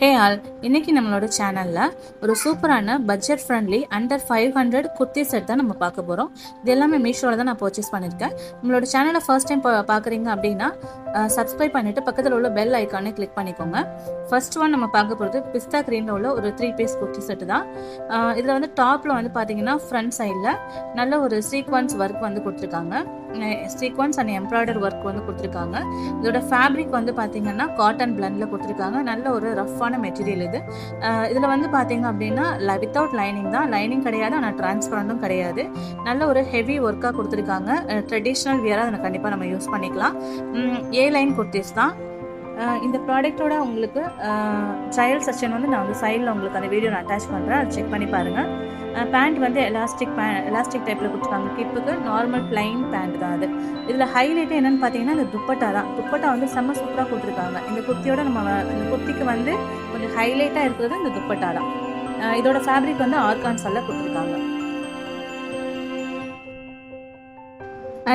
Hey all, இன்னைக்கு நம்மளோட சேனல்ல ஒரு சூப்பரான budget friendly under 500 kurti set தான் நம்ம பார்க்க போறோம். இது எல்லாமே மீஷோல தான் நான் பர்ச்சேஸ் பண்ணியிருக்கேன். நம்மளோட சேனலை ஃபர்ஸ்ட் டைம் பார்க்குறீங்க அப்படின்னா சப்ஸ்கிரைப் பண்ணிட்டு பக்கத்தில் உள்ள பெல் ஐக்கானை கிளிக் பண்ணிக்கோங்க. ஃபர்ஸ்ட் ஒன் நம்ம பார்க்க போகிறது பிஸ்தா கிரீனில் உள்ள ஒரு 3 பீஸ் குர்த்தி செட்டு தான். இதில் வந்து டாப்பில் வந்து பார்த்தீங்கன்னா ஃப்ரண்ட் சைடில் நல்ல ஒரு சீக்வன்ஸ் ஒர்க் வந்து கொடுத்துருக்காங்க. சீக்வன்ஸ் அண்ட் எம்ப்ராய்டர் ஒர்க் வந்து கொடுத்துருக்காங்க. இதோட ஃபேப்ரிக் வந்து பார்த்தீங்கன்னா காட்டன் பிளண்ட்ல கொடுத்துருக்காங்க. நல்ல ஒரு ரஃப்பான மெட்டீரியல் இது. இதில் வந்து பார்த்தீங்க அப்படின்னா வித்தவுட் லைனிங் தான். லைனிங் கிடையாது, ஆனால் டிரான்ஸ்பரண்ட்டும் கிடையாது. நல்ல ஒரு ஹெவி ஒர்க்காக கொடுத்துருக்காங்க. ட்ரெடிஷ்னல் வியராக அதை கண்டிப்பாக நம்ம யூஸ் பண்ணிக்கலாம். ஏ லைன் குர்த்திஸ் தான். இந்த ப்ராடக்டோட உங்களுக்கு ட்ரையல் செக்ஷன் வந்து நான் வந்து சைடில் உங்களுக்கு அந்த வீடியோ நான் அட்டாச் பண்ணுறேன், அதை செக் பண்ணி பாருங்கள். பேண்ட் வந்து எலாஸ்டிக் டைப்பில் கொடுத்துருக்காங்க. கிப்புக்கு நார்மல் பிளைன் பேண்ட் தான் அது. இதில் ஹைலைட்டு என்னென்னு பார்த்தீங்கன்னா இந்த துப்பட்டா தான். துப்பட்டா வந்து செம்ம சூப்பராக கொடுத்துருக்காங்க. இந்த குர்த்தியோட இந்த குர்த்திக்கு வந்து கொஞ்சம் ஹைலைட்டாக இருக்கிறது இந்த துப்பட்டா தான். இதோட ஃபேப்ரிக் வந்து ஆர்கான்ஸால கொடுத்துருக்காங்க.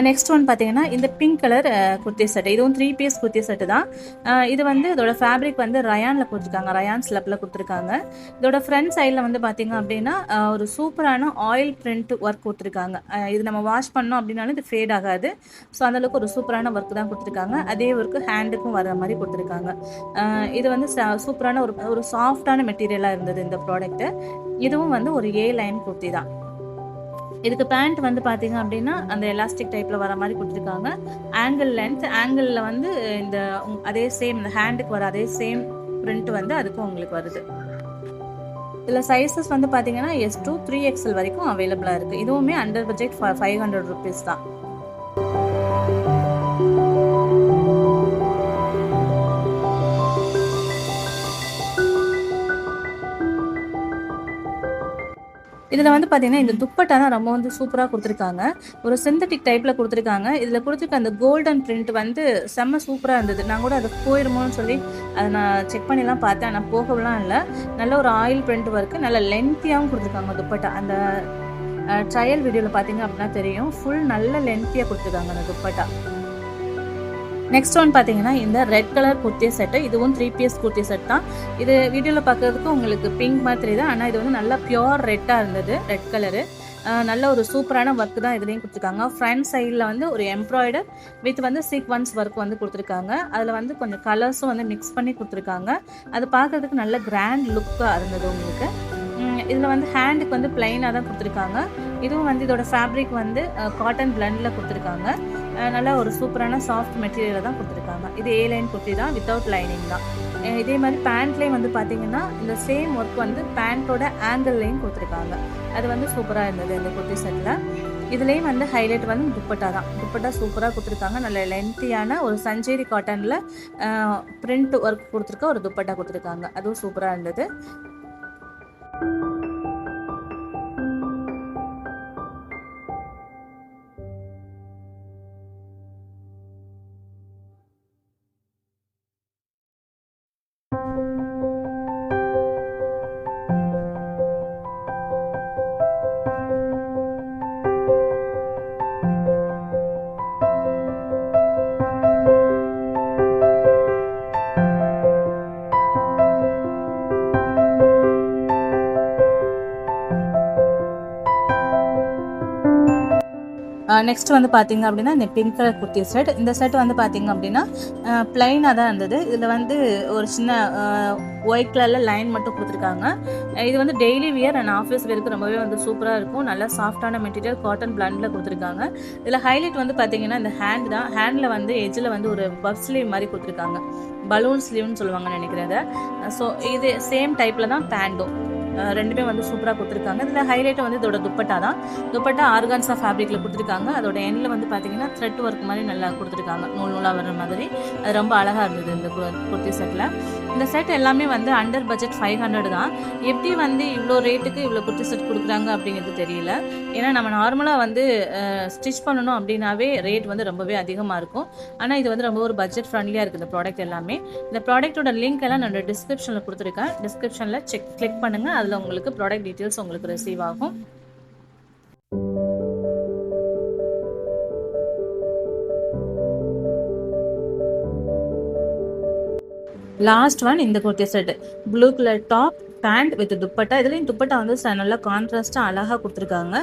நெக்ஸ்ட் ஒன் பார்த்தீங்கன்னா இந்த பிங்க் கலர் குர்த்தி செட். இதுவும் 3 பீஸ் குர்த்தி செட்டு தான். இது வந்து இதோட ஃபேப்ரிக் வந்து ரயானில் கொடுத்துருக்காங்க. ரயான் ஸ்லப்பில் கொடுத்துருக்காங்க. இதோட ஃப்ரண்ட் சைடில் வந்து பார்த்தீங்க அப்படின்னா ஒரு சூப்பரான ஆயில் பிரிண்ட் ஒர்க் கொடுத்துருக்காங்க. இது நம்ம வாஷ் பண்ணோம் அப்படின்னாலும் இது ஃபேட் ஆகாது. ஸோ அந்தளவுக்கு ஒரு சூப்பரான ஒர்க் தான் கொடுத்துருக்காங்க. அதே ஒர்க்கு ஹேண்டுக்கும் வர மாதிரி கொடுத்துருக்காங்க. இது வந்து சூப்பரான ஒரு சாஃப்டான மெட்டீரியலாக இருந்தது இந்த ப்ராடக்ட்டு. இதுவும் வந்து ஒரு ஏ லைன் குர்த்தி தான். இதுக்கு பேண்ட் வந்து பார்த்தீங்க அப்படின்னா அந்த எலாஸ்டிக் டைப்பில் வர மாதிரி கொடுத்துருக்காங்க. ஆங்கிளில் வந்து இந்த அதே சேம் இந்த ஹேண்டுக்கு வர அதே சேம் பிரிண்ட் வந்து அதுக்கும் உங்களுக்கு வருது. இதில் சைஸஸ் வந்து பார்த்தீங்கன்னா S2 3XL வரைக்கும் அவைலபிளாக இருக்குது. இதுவுமே அண்டர் பட்ஜெட் 500 ருபீஸ் தான். இதில் வந்து பார்த்தீங்கன்னா இந்த துப்பட்டா தான் ரொம்ப வந்து சூப்பராக கொடுத்துருக்காங்க. ஒரு சிந்தட்டிக் டைப்பில் கொடுத்துருக்காங்க. இதில் கொடுத்துருக்க அந்த கோல்டன் பிரிண்ட் வந்து செம்ம சூப்பராக இருந்தது. நான் கூட அது போயிருமோன்னு சொல்லி அதை நான் செக் பண்ணிலாம் பார்த்தேன். ஆனால் போகலாம் இல்லை. நல்ல ஒரு ஆயில் பிரிண்ட் ஒர்க்கு, நல்ல லென்த்தியாகவும் கொடுத்துருக்காங்க துப்பட்டா. அந்த ட்ரையல் வீடியோவில் பார்த்தீங்க அப்படின்னா தெரியும். ஃபுல் நல்ல லென்த்தியாக கொடுத்துருக்காங்க அந்த துப்பட்டா. நெக்ஸ்ட் ஒன் பார்த்தீங்கன்னா இந்த ரெட் கலர் குர்த்தி செட்டு. இதுவும் 3 பீஸ் குர்த்தி செட் தான். இது வீடியோவில் பார்க்கறதுக்கு உங்களுக்கு பிங்க் மாதிரி தெரியுது, ஆனால் இது வந்து நல்லா பியோர் ரெட்டாக இருந்தது. ரெட் கலரு நல்ல ஒரு சூப்பரான ஒர்க் தான் இதுலேயும் கொடுத்துருக்காங்க. ஃப்ரண்ட் சைடில் வந்து ஒரு எம்ப்ராய்டர் வித் வந்து சீக்வன்ஸ் ஒர்க் வந்து கொடுத்துருக்காங்க. அதில் வந்து கொஞ்சம் கலர்ஸும் வந்து மிக்ஸ் பண்ணி கொடுத்துருக்காங்க. அது பார்க்கறதுக்கு நல்ல கிராண்ட் லுக்காக இருந்தது உங்களுக்கு. இதில் வந்து ஹேண்டுக்கு வந்து பிளைனாக தான் கொடுத்துருக்காங்க. இதுவும் வந்து இதோட ஃபேப்ரிக் வந்து காட்டன் பிளண்டில் கொடுத்துருக்காங்க. நல்லா ஒரு சூப்பரான சாஃப்ட் மெட்டீரியலில் தான் கொடுத்துருக்காங்க. இது ஏ லைன் குர்த்தி தான், வித்தவுட் லைனிங் தான். இதே மாதிரி பேண்ட்லேயும் வந்து பார்த்தீங்கன்னா இந்த சேம் ஒர்க் வந்து பேண்ட்டோட ஆங்கிள்லேயும் கொடுத்துருக்காங்க. அது வந்து சூப்பராக இருந்தது இந்த குர்த்தி செட்டில். இதுலேயும் வந்து ஹைலைட் வந்து துப்பட்டா தான். துப்பட்டா சூப்பராக கொடுத்துருக்காங்க. நல்ல லென்த்தியான ஒரு சஞ்சேரி காட்டனில் பிரிண்ட் ஒர்க் கொடுத்துருக்க ஒரு துப்பட்டா கொடுத்துருக்காங்க. அதுவும் சூப்பராக இருந்தது. நெக்ஸ்ட் வந்து பார்த்தீங்க அப்படின்னா இந்த பிங்க் கலர் குர்த்தி செட். இந்த செட் வந்து பார்த்தீங்க அப்படின்னா பிளைனாக தான் இருந்தது. இதில் வந்து ஒரு சின்ன ஒயிட் கலரில் லைன் மட்டும் கொடுத்துருக்காங்க. இது வந்து டெய்லி வியர் அண்ட் ஆஃபீஸ் வியருக்கு ரொம்பவே வந்து சூப்பராக இருக்கும். நல்லா சாஃப்டான மெட்டீரியல் காட்டன் பிளண்டில் கொடுத்துருக்காங்க. இதில் ஹைலைட் வந்து பார்த்தீங்கன்னா இந்த ஹேண்ட் தான். ஹேண்டில் வந்து எஜ்ஜில் வந்து ஒரு பஃப் ஸ்லீவ் மாதிரி கொடுத்துருக்காங்க. பலூன் ஸ்லீவ்னு சொல்லுவாங்கன்னு நினைக்கிறத. ஸோ இது சேம் டைப்பில் தான் பேண்டும். ரெண்டுமே வந்து சூப்பராக கொடுத்துருக்காங்க. இதில் ஹைலைட்டை வந்து இதோட துப்பட்டா தான். துப்பட்டா ஆர்கான்ஸா ஃபேப்ரிக்கில் கொடுத்துருக்காங்க. அதோட எண்ணில் வந்து பார்த்தீங்கன்னா த்ரெட் ஒர்க் மாதிரி நல்லா கொடுத்துருக்காங்க. நூலாக வர மாதிரி. அது ரொம்ப அழகாக இருந்தது இந்த குர்த்தி செட்டில். இந்த செட் எல்லாமே வந்து அண்டர் பட்ஜெட் 500 தான். எப்படி வந்து இவ்வளோ ரேட்டுக்கு இவ்வளோ குர்த்தி செட் கொடுக்குறாங்க அப்படிங்கிறது தெரியல. ஏன்னா நம்ம நார்மலாக வந்து ஸ்டிச் பண்ணணும் அப்படின்னாவே ரேட் வந்து ரொம்பவே அதிகமாக இருக்கும். ஆனால் இது வந்து ரொம்ப ஒரு பட்ஜெட் ஃப்ரெண்ட்லியாக இருக்குது இந்த ப்ராடக்ட் எல்லாமே. இந்த ப்ராடக்ட்டோட லிங்க் எல்லாம் நான் டிஸ்கிரிப்ஷனில் கொடுத்துருக்கேன். டிஸ்கிரிப்ஷனில் கிளிக் பண்ணுங்கள். அதில் உங்களுக்கு ப்ராடக்ட் டீட்டெயில்ஸ் உங்களுக்கு ரிசீவ் ஆகும். லாஸ்ட் ஒன் இந்த kurti set blue colour top pant with dupatta. இதுலேயும் துப்பட்டா வந்து நல்லா கான்ட்ராஸ்ட்டாக அழகாக கொடுத்துருக்காங்க.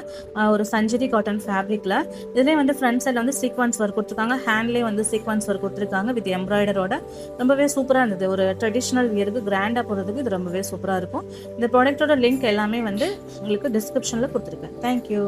ஒரு சஞ்சரி காட்டன் ஃபேப்ரிக்கில். இதுலேயும் வந்து ஃப்ரண்ட் சைடில் வந்து சீக்வன்ஸ் ஒர்க் கொடுத்துருக்காங்க. ஹேண்ட்லேயும் வந்து சீக்வன்ஸ் ஒர்க் கொடுத்துருக்காங்க வித் எம்ப்ராய்டரோட. ரொம்பவே சூப்பராக இருந்தது. ஒரு ட்ரெடிஷ்னல் வியருக்கு கிராண்டாக போகிறதுக்கு இது ரொம்பவே சூப்பராக இருக்கும். இந்த ப்ராடக்ட்டோட லிங்க் எல்லாமே வந்து உங்களுக்கு டிஸ்கிரிப்ஷனில் கொடுத்துருக்கேன். தேங்க்யூ.